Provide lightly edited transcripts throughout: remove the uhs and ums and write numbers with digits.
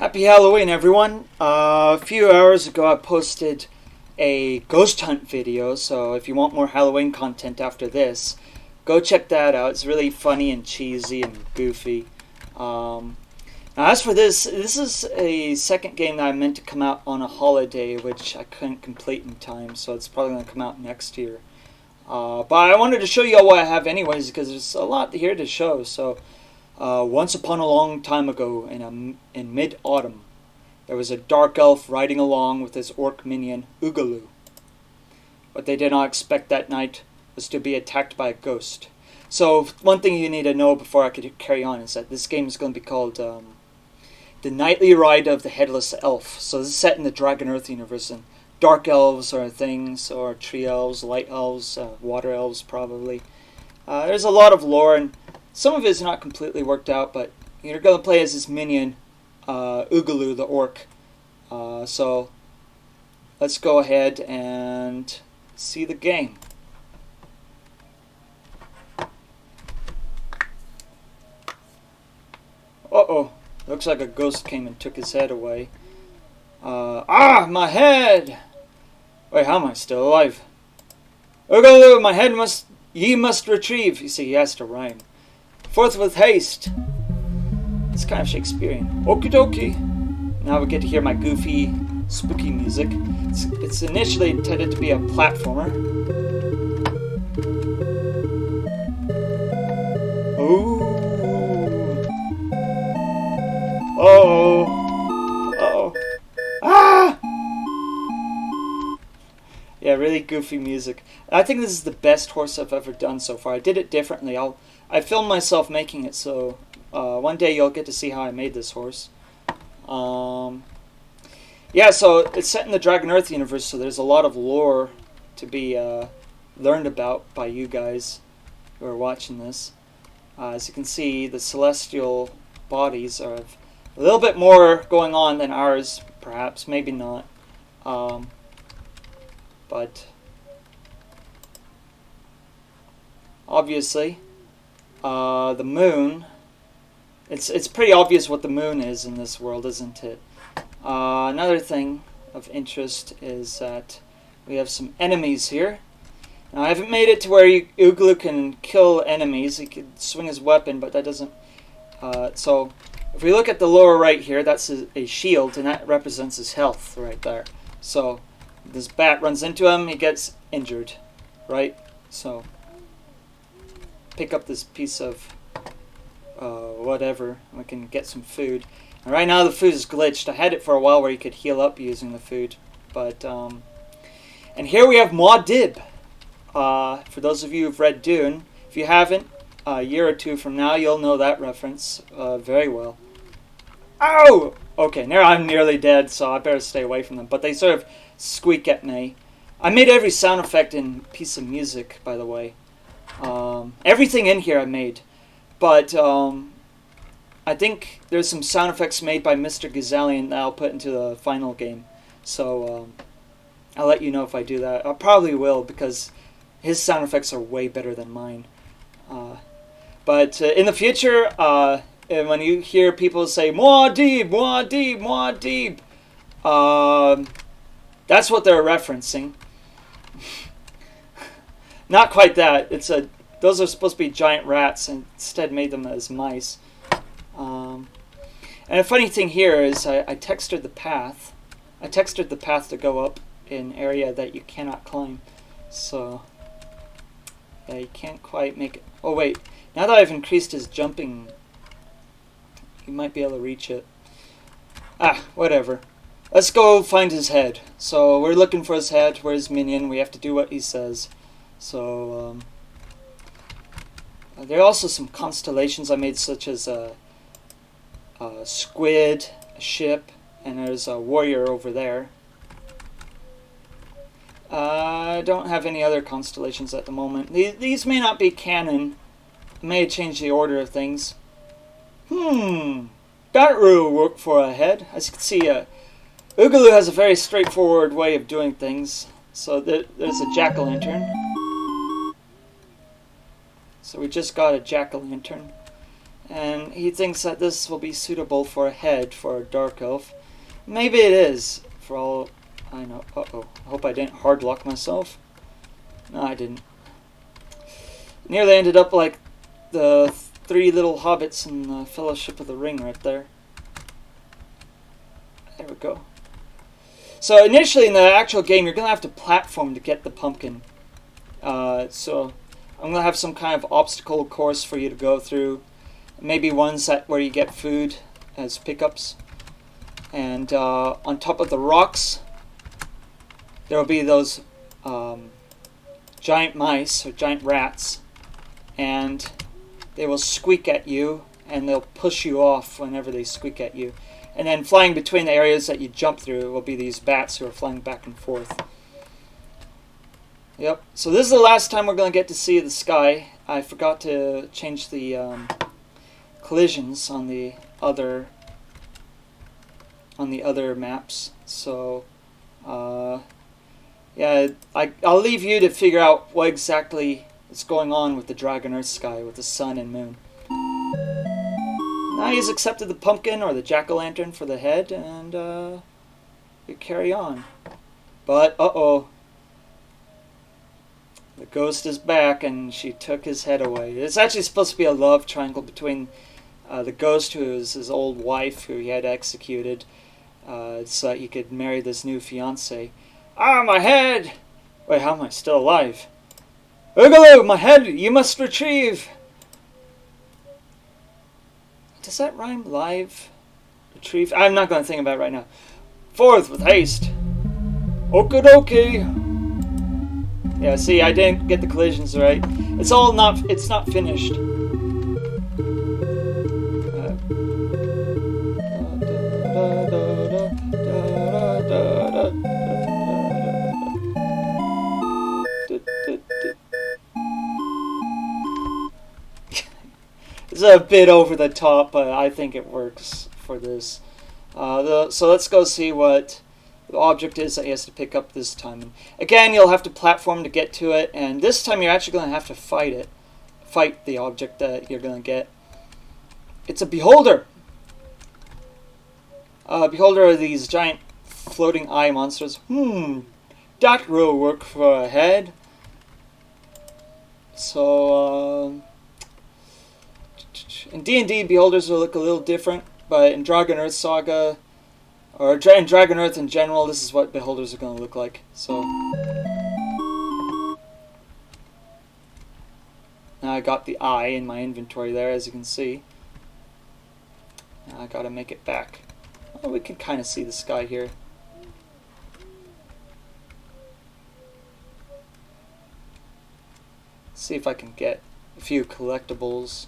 Happy Halloween, everyone. A few hours ago I posted a ghost hunt video, so if you want more Halloween content after this, go check that out. It's really funny and cheesy and goofy. Now as for this is a second game that I meant to come out on a holiday, which I couldn't complete in time, so it's probably going to come out next year. But I wanted to show you all what I have anyways, because there's a lot here to show, so... once upon a long time ago, in mid-autumn, there was a dark elf riding along with his orc minion, Oogaloo. What they did not expect that night was to be attacked by a ghost. So, one thing you need to know before I could carry on is that this game is going to be called The Nightly Ride of the Headless Elf. So this is set in the Dragon Earth universe, and dark elves are things, or tree elves, light elves, water elves probably. There's a lot of lore, and some of it is not completely worked out, but you're going to play as this minion, Oogaloo the orc. So let's go ahead and see the game. Uh-oh. Looks like a ghost came and took his head away. My head! Wait, how am I still alive? Oogaloo, my head ye must retrieve. You see, he has to rhyme. Forth with haste. It's kind of Shakespearean. Okie dokie. Now we get to hear my goofy, spooky music. It's initially intended to be a platformer. Ooh. Uh-oh. Uh-oh. Ah! Yeah, really goofy music. I think this is the best horse I've ever done so far. I did it differently. I filmed myself making it, so one day you'll get to see how I made this horse. Yeah, so it's set in the Dragon Earth universe, so there's a lot of lore to be learned about by you guys who are watching this. As you can see, the celestial bodies are a little bit more going on than ours, perhaps, maybe not. But obviously, the moon, it's pretty obvious what the moon is in this world, isn't it? Another thing of interest is that we have some enemies here. Now, I haven't made it to where Oogaloo can kill enemies. He can swing his weapon, but that doesn't... so, if we look at the lower right here, that's a shield, and that represents his health right there. So, this bat runs into him, he gets injured, right? So... pick up this piece of whatever, and we can get some food. And right now the food is glitched. I had it for a while where you could heal up using the food, but and here we have Muad'Dib. For those of you who've read Dune, if you haven't, a year or two from now you'll know that reference very well. Ow! Okay, now I'm nearly dead, so I better stay away from them, but they sort of squeak at me. I made every sound effect and piece of music, by the way. Everything in here I made, but I think there's some sound effects made by Mr. Gazalian that I'll put into the final game, so I'll let you know if I do that. I probably will, because his sound effects are way better than mine. But in the future, when you hear people say Muad'Dib, Muad'Dib, Muad'Dib, that's what they're referencing. Not quite that. Those are supposed to be giant rats, and instead made them as mice. And a funny thing here is I textured the path. I textured the path to go up in an area that you cannot climb. So yeah, you can't quite make it. Oh wait, now that I've increased his jumping, you might be able to reach it. Whatever. Let's go find his head. So we're looking for his head. Where's his minion? We have to do what he says. So, there are also some constellations I made, such as a squid, a ship, and there's a warrior over there. I don't have any other constellations at the moment. These may not be canon. I may change the order of things. That will work for a head. As you can see, Oogaloo has a very straightforward way of doing things. So there's a jack-o'-lantern. So we just got a jack-o'-lantern. And he thinks that this will be suitable for a head for a dark elf. Maybe it is, for all I know. Uh-oh. I hope I didn't hard lock myself. No, I didn't. Nearly ended up like the three little hobbits in the Fellowship of the Ring right there. There we go. So initially in the actual game, you're going to have to platform to get the pumpkin. So I'm going to have some kind of obstacle course for you to go through. Maybe ones where you get food as pickups. And on top of the rocks, there will be those giant mice or giant rats. And they will squeak at you, and they'll push you off whenever they squeak at you. And then flying between the areas that you jump through will be these bats who are flying back and forth. Yep, so this is the last time we're going to get to see the sky. I forgot to change the collisions on the other maps. So, yeah, I'll leave you to figure out what exactly is going on with the Dragon Earth sky, with the sun and moon. Now he's accepted the pumpkin or the jack-o'-lantern for the head, and we carry on. But, uh-oh. The ghost is back, and she took his head away. It's actually supposed to be a love triangle between the ghost, who is his old wife, who he had executed, so that he could marry this new fiancée. Ah, my head! Wait, how am I still alive? Oogaloo, my head, you must retrieve! Does that rhyme? Live? Retrieve? I'm not going to think about it right now. Forth with haste! Okie dokie! Yeah, see, I didn't get the collisions right. It's not finished. It's a bit over the top, but I think it works for this. So let's go see what the object is that he has to pick up this time. And again, you'll have to platform to get to it, and this time you're actually going to have to fight the object that you're going to get. It's a beholder. Beholder are these giant floating eye monsters. That will work for a head. So, in D&D, beholders will look a little different, but in Dragon Earth Saga, or in Dragon Earth in general, this is what beholders are going to look like. So now I got the eye in my inventory there, as you can see. Now I got to make it back. Oh, we can kind of see the sky here. See if I can get a few collectibles.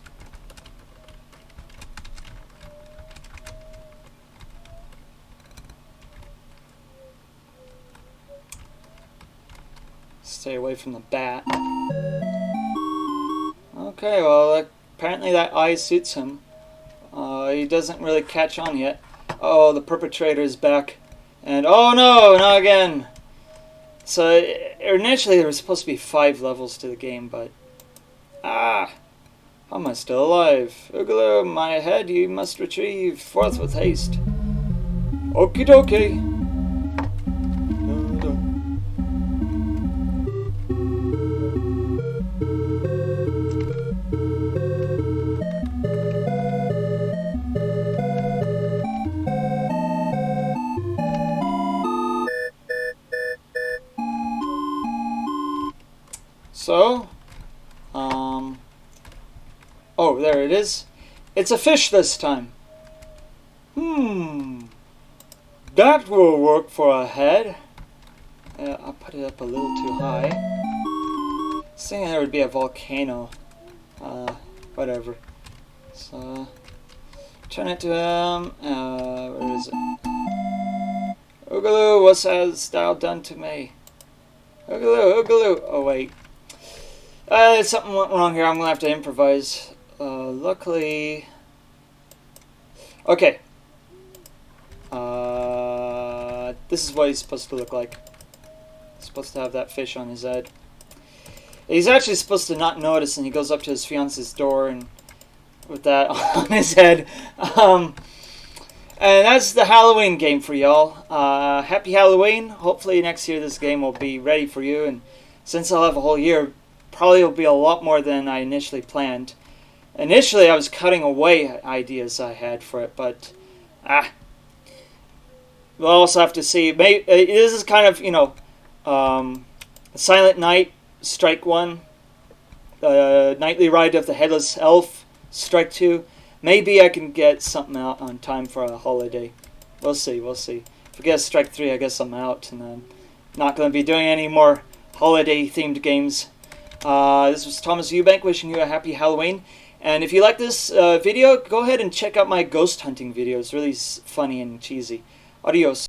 Stay away from the bat. Okay, well, apparently that eye suits him. He doesn't really catch on yet. Oh, the perpetrator is back. And, oh no, not again! So, initially there was supposed to be 5 levels to the game, but... how am I still alive? Oogaloo, my head you must retrieve, forth with haste. Okie dokie. So, oh, there it is. It's a fish this time. That will work for a head. I'll put it up a little too high. I was thinking there would be a volcano. Whatever. So, turn it to him. Where is it? Oogaloo, what hast thou done to me? Oogaloo, Oogaloo. Oh, wait. Something went wrong here. I'm going to have to improvise. Luckily... Okay. This is what he's supposed to look like. He's supposed to have that fish on his head. He's actually supposed to not notice, and he goes up to his fiance's door and with that on his head. And that's the Halloween game for y'all. Happy Halloween. Hopefully next year this game will be ready for you. And since I'll have a whole year, probably will be a lot more than I initially planned. Initially, I was cutting away ideas I had for it, but we'll also have to see. Maybe this is kind of, Silent Night, Strike 1, Nightly Ride of the Headless Elf, Strike 2. Maybe I can get something out on time for a holiday. We'll see, we'll see. If I get Strike 3, I guess I'm out, and I'm not going to be doing any more holiday-themed games. This was Thomas Eubank wishing you a happy Halloween. And if you like this video, go ahead and check out my ghost hunting video. It's really funny and cheesy. Adios.